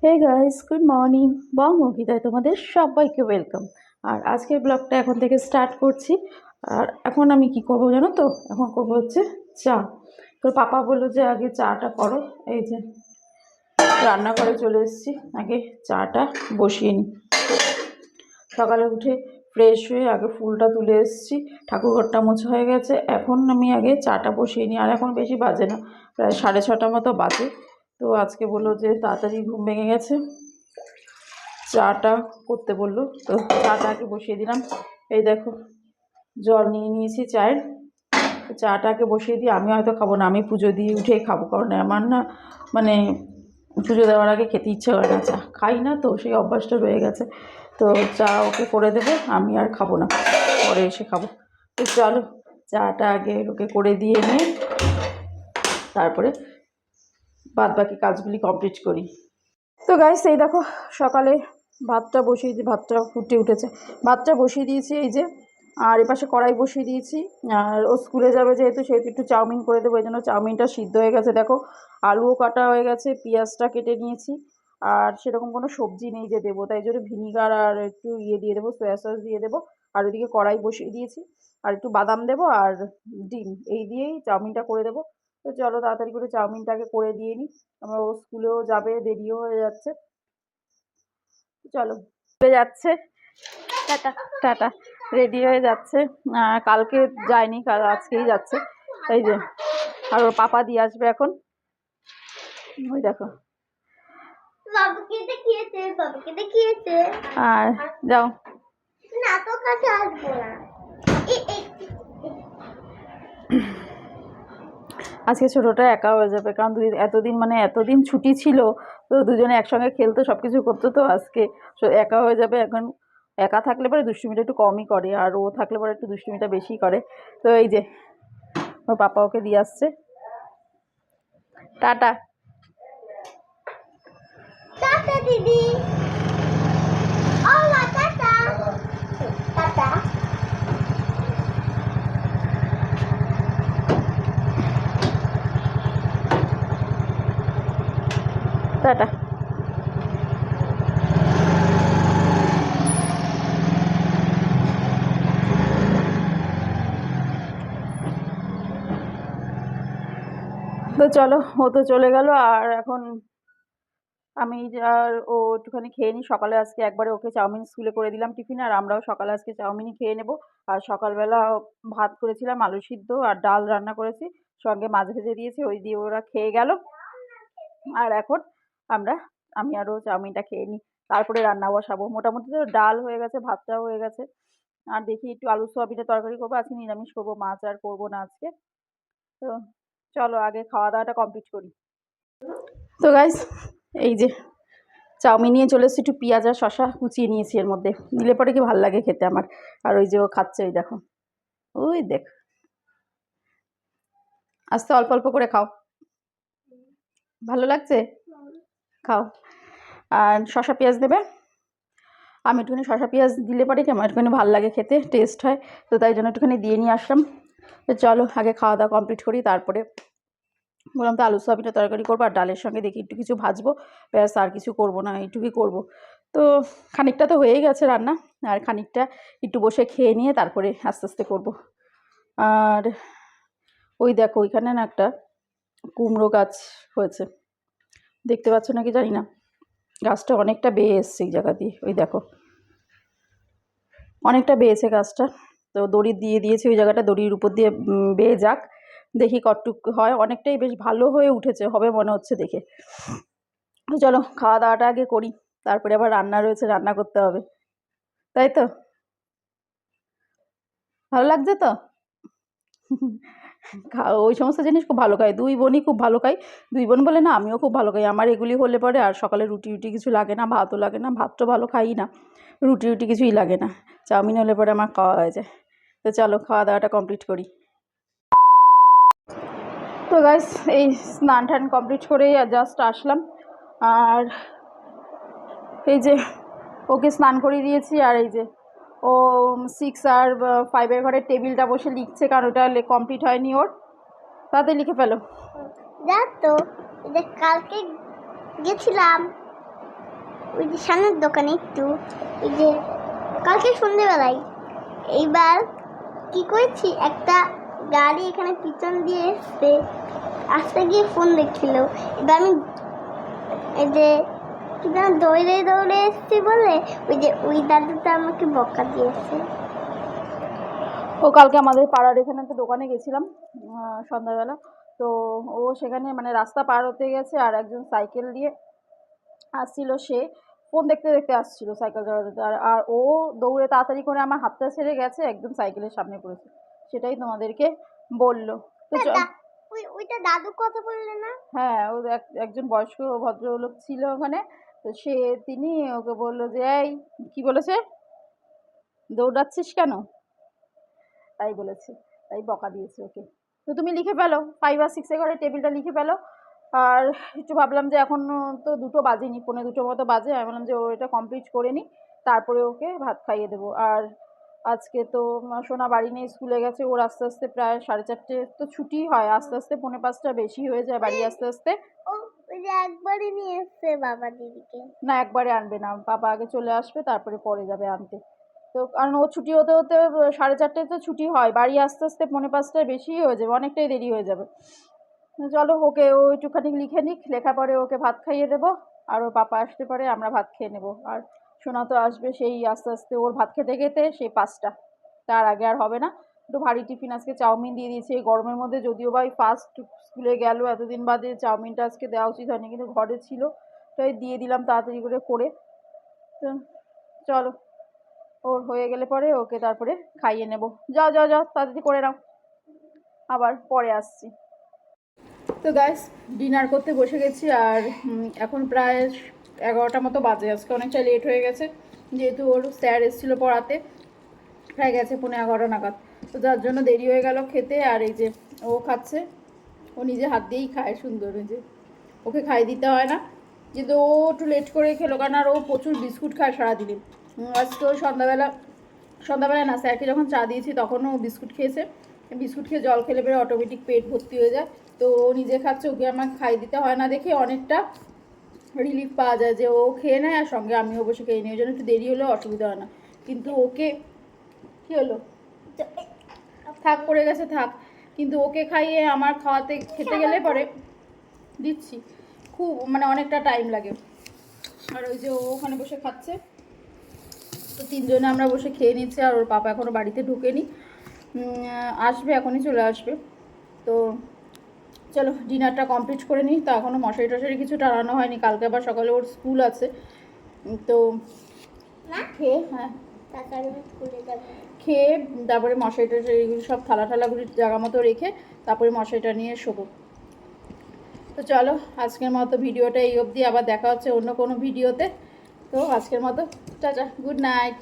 হে guys, good morning. বঙ্গগীতায় তোমাদের সবাইকে ওয়েলকাম। আর আজকের ব্লগটা এখন থেকে স্টার্ট করছি। আর এখন আমি কি করব জানো তো? এখন করব হচ্ছে চা। তো পাপা বললো যে আগে চাটা করো। এই যে রান্নাঘরে চলে এসেছি, আগে চাটা বসিয়ে নিই। সকালে উঠে ফ্রেশ হয়ে আগে ফুলটা তুলে এসেছি, ঠাকুরঘরটা মোছা হয়ে গেছে। এখন আমি আগে চাটা বসিয়ে নিই। আর এখন বেশি বাজে না, প্রায় 6:30 মতো বাজে। তো আজকে বললো যে তাড়াতাড়ি ঘুম ভেঙে গেছে, চাটা করতে বললো। তো চাটা আগে বসিয়ে দিলাম। এই দেখো জল নিয়ে নিয়েছি চায়ের। চাটাকে বসিয়ে দিই। আমি হয়তো খাবো না, আমি পুজো দিয়ে উঠেই খাবো, কারণ আমার না মানে পুজো দেওয়ার আগে খেতে ইচ্ছে হয় না। চা খাই না তো, সেই অভ্যাসটা রয়ে গেছে। তো চা ওকে করে দেবে, আমি আর খাবো না, পরে এসে খাবো। তো চলো চাটা আগে ওকে করে দিয়ে নিয়ে তারপরে বাদ বাকি কাজগুলি কমপ্লিট করি। তো গাইস, এই দেখো সকালে ভাতটা বসিয়ে দিই, ভাতটা ফুটে উঠেছে, ভাতটা বসিয়ে দিয়েছি এই যে। আর এপাশে কড়াই বসিয়ে দিয়েছি। আর ও স্কুলে যাবে যেহেতু, সেহেতু একটু চাউমিন করে দেবো, এই জন্য চাউমিনটা সিদ্ধ হয়ে গেছে। দেখো আলুও কাটা হয়ে গেছে, পেঁয়াজটা কেটে নিয়েছি। আর সেরকম কোনো সবজি নেই যে দেবো, তাই জন্য ভিনিগার আর একটু দিয়ে দেবো, সয়া সস দিয়ে দেবো। আর ওদিকে কড়াই বসিয়ে দিয়েছি, আর একটু বাদাম দেবো আর ডিম, এই দিয়েই চাউমিনটা করে দেবো। তো চলো তাড়াতাড়ি করে চাউমিনটাকে করে দিয়ে নিই, আমার ও স্কুলেও যাবে, দেরিও হয়ে যাচ্ছে। চলো চলে যাচ্ছে, টাটা টাটা, রেডি হয়ে যাচ্ছে। কালকে যায়নি, কাল আজকেই যাচ্ছে। এই যে, আর ওর পাপা দিয়ে আসবে এখন। ওই দেখো বাবাকে দেখিয়েছে, বাবাকে দেখিয়েছে। আর যাও না তো কাছে আসবো না। আজকে ছোটোটা একা হয়ে যাবে, কারণ এতদিন ছুটি ছিল, তো দুজনে একসঙ্গে খেলতো, সব কিছু করতো। তো আজকে একা হয়ে যাবে। এখন একা থাকলে পরে দুষ্টুমিটা একটু কমই করে, আর ও থাকলে পরে একটু দুষ্টুমিটা বেশি করে। তো এই যে ওর পাপা ওকে দিয়ে আসছে, টাটা। টাটা দিদি। ও মা টাটা। টাটা। টাটা। তো চলো, ও তো চলে গেল। আর এখন আমি আর ও একটুখানি খেয়ে নিই। সকালে আজকে একবারে ওকে চাউমিন স্কুলে করে দিলাম টিফিন, আর আমরাও সকালে আজকে চাউমিনই খেয়ে নেব। আর সকালবেলা ভাত করেছিলাম, আলু সিদ্ধ আর ডাল রান্না করেছি, সঙ্গে মাছ ভেজে দিয়েছি, ওই দিয়ে ওরা খেয়ে গেল। আর এখন আমরা আমি আরও চাউমিনটা খেয়ে নিই, তারপরে রান্না বসাবো। মোটামুটি তো ডাল হয়ে গেছে, ভাতটাও হয়ে গেছে। আর দেখি একটু আলু সোয়াবিনের তরকারি করবো, আজকে নিরামিষ করবো, মাছ আর করবো না আজকে। তো চলো আগে খাওয়া দাওয়াটা কমপ্লিট করি। তো গাইস, এই যে চাউমিন নিয়ে চলে এসেছি, একটু পেঁয়াজ আর শশা কুচিয়ে নিয়েছি, এর মধ্যে দিলে পরে কি ভালো লাগে খেতে আমার। আর ওই যে ও খাচ্ছে, ওই দেখো, ওই দেখ, আস্তে অল্প অল্প করে খাও, ভালো লাগছে, খাও। আর শশা পেঁয়াজ দেবে, আমি একটুখানি শশা পেঁয়াজ দিলে পরে কি আমার একটুখানি ভালো লাগে খেতে, টেস্ট হয়। তো তাই জন্য একটুখানি দিয়ে নিয়ে আসলাম। তো চলো আগে খাওয়া দাওয়া কমপ্লিট করি, তারপরে বললাম তো আলু সোয়াবিনের তরকারি করবো, আর ডালের সঙ্গে দেখি একটু কিছু ভাজবো, ব্যাস, আর কিছু করবো না, এইটুকুই করবো। তো খানিকটা তো হয়েই গেছে রান্না, আর খানিকটা একটু বসে খেয়ে নিয়ে তারপরে আস্তে আস্তে করবো। আর ওই দেখো ওইখানে না একটা কুমড়ো গাছ হয়েছে, দেখতে পাচ্ছ নাকি জানি না, গাছটা অনেকটা বেয়ে এসছে এই জায়গা দিয়ে, ওই দেখো অনেকটা বেয়েছে গাছটা। তো দড়ি দিয়ে দিয়েছি ওই জায়গাটা, দড়ির উপর দিয়ে বেয়ে যাক, দেখি কতটুক হয়। অনেকটাই বেশ ভালো হয়ে উঠেছে, হবে মনে হচ্ছে দেখে। চলো খাওয়া দাওয়াটা আগে করি, তারপরে আবার রান্না রয়েছে, রান্না করতে হবে, তাই তো? ভালো লাগছে তো? ওই সমস্ত জিনিস খুব ভালো খাই, দুই বোনই খুব ভালো খাই। দুই বোন বলে না, আমিও খুব ভালো খাই। আমার এগুলি হলে পরে আর সকালে রুটি কিছু লাগে না, ভাতও লাগে না, ভাত তো ভালো খাই না, রুটি কিছুই লাগে না, চাউমিন হলে পরে আমার খাওয়া হয়ে যায়। তো চলো খাওয়া দাওয়াটা কমপ্লিট করি। তো গাইস, এই স্নান টান কমপ্লিট করেই জাস্ট আসলাম। আর এই যে ওকে স্নান করিয়ে দিয়েছি, আর এই যে ও 6 আর 5-এর ঘরের টেবিলটা বসে লিখছে, কারণ ওটা কমপ্লিট হয়নি ওর। তাড়াতাড়ি লিখে ফেলো। জানো তো, কালকে গেছিলাম ওই যে সামনের দোকানে একটু ওই যে কালকে সন্ধ্যেবেলায় এইবার কি করেছি একটা গাড়ি এখানে পিছন দিয়ে এসছে আসতে গিয়ে ফোন দেখছিল এবার আমি এই যে কি যেন দৌড়ে দৌড়ে এসছি বলে ওই যে ওই দাদুটা আমাকে বকা দিয়েছে। ও কালকে আমাদের পাড়ার এখানে একটা দোকানে গেছিলাম সন্ধ্যাবেলা। তো ও সেখানে মানে রাস্তা পার হতে গেছে আর একজন সাইকেল দিয়ে আসছিল, সে ফোন দেখতে দেখতে আসছিল সাইকেল চালাতে, আর আর ও দৌড়ে তাড়াতাড়ি করে আমার হাতটা ছেড়ে গেছে, একদম সাইকেলের সামনে পড়েছে। সেটাই তোমাদেরকে বললো। তো ওইটা দাদু কথা বললে না? হ্যাঁ, ও একজন বয়স্ক ভদ্রলোক ছিল ওখানে। তো তিনি ওকে বললো যে এই কি বলেছে, দৌড়াচ্ছিস কেন, তাই বলেছে, তাই বকা দিয়েছে ওকে। তো তুমি লিখে ফেলো 5 আর 6 ঘরে টেবিলটা লিখে ফেলো। আর একটু ভাবলাম যে এখন তো 2টো বাজেনি, 2:45 মতো বাজে, আমি বললাম যে ও এটা কমপ্লিট করে নিই, তারপরে ওকে ভাত খাইয়ে দেবো। আর আজকে তো সোনা বাড়ি নেই, স্কুলে গেছে, ওর আস্তে আস্তে প্রায় 4:30 তো ছুটি হয়, আস্তে আস্তে 4:45 বেশি হয়ে যায় বাড়ি আসতে আসতে। ওই যে একবারই নিয়ে এসছে বাবা দিদিকে। না, একবারে আনবে না, পাপা আগে চলে আসবে তারপরে পরে যাবে আনতে। তো কারণ ও ছুটি হতে হতে 4:30 তো ছুটি হয়, বাড়ি আসতে আসতে 4:45 বেশি হয়ে যাবে, অনেকটাই দেরি হয়ে যাবে। চলো ওকে ও একটুখানি লিখে নিক, লেখা পরে ওকে ভাত খাইয়ে দেবো, আর ওর পাপা আসতে পারে আমরা ভাত খেয়ে নেবো। আর সোনা তো আসবে সেই আস্তে আস্তে, ওর ভাত খেতে খেতে সেই 5টা, তার আগে আর হবে না। একটু ভারী টিফিন আজকে চাউমিন দিয়ে দিয়েছি এই গরমের মধ্যে, যদিও বা ফার্স্ট স্কুলে গেল এতদিন বাদে, চাউমিনটা আজকে দেওয়া উচিত হয়নি, কিন্তু ঘরে ছিল তাই দিয়ে দিলাম তাড়াতাড়ি করে করে। তো চলো ওর হয়ে গেলে পরে ওকে তারপরে খাইয়ে নেব। যাও যাও যাও তাড়াতাড়ি করে নাও, আবার পরে আসছি। তো গাইস ডিনার করতে বসে গেছি, আর এখন প্রায় 11টা মতো বাজে, আজকে অনেকটা লেট হয়ে গেছে, যেহেতু ওর স্যার এসেছিলো পড়াতে, প্রায় গেছে 11:15 নাগাদ, তো যার জন্য দেরি হয়ে গেল খেতে। আর এই যে ও খাচ্ছে, ও নিজে হাত দিয়েই খায় সুন্দর, যে ওকে খাইয়ে দিতে হয় না, কিন্তু ও একটু লেট করে খেলো, কারণ আর ও প্রচুর বিস্কুট খায় সারাদিনে। আজকে ও সন্ধ্যাবেলা না, স্যারকে যখন চা দিয়েছি তখনও বিস্কুট খেয়েছে, বিস্কুট খেয়ে জল খেলে পরে অটোমেটিক পেট ভর্তি হয়ে যায়। তো ও নিজে খাচ্ছে, ওকে আমাকে খাই দিতে হয় না দেখে অনেকটা রিলিফ পাওয়া যায়, যে ও খেয়ে নেয় আর সঙ্গে আমিও বসে খেয়ে নিই, ওই জন্য একটু দেরি হলেও অসুবিধা হয় না। কিন্তু ওকে কী হলো, থাক পড়ে গেছে থাক, কিন্তু ওকে খাইয়ে আমার খেতে গেলে পরে দিচ্ছি খুব মানে অনেকটা টাইম লাগে। আর ওই যে ও ওখানে বসে খাচ্ছে, তো 3জনে আমরা বসে খেয়ে নিচ্ছি, আর ওর পাপা এখনও বাড়িতে ঢুকেনি, আসবে এখনই চলে আসবে। তো চলো ডিনারটা কমপ্লিট করে নিই। তো এখনও মশারি টশারি কিছু টানানো হয়নি, কালকে আবার সকালে ওর স্কুল আছে। তো খেয়ে খেয়ে তারপরে মশারি টশারি এগুলো সব থালাগুলি জায়গা মতো রেখে তারপরে মশারিটা নিয়ে শোবো। তো চলো আজকের মতো ভিডিওটা এই অবধি, আবার দেখা হচ্ছে অন্য কোনো ভিডিওতে। তো আজকের মতো টাটা, গুড নাইট।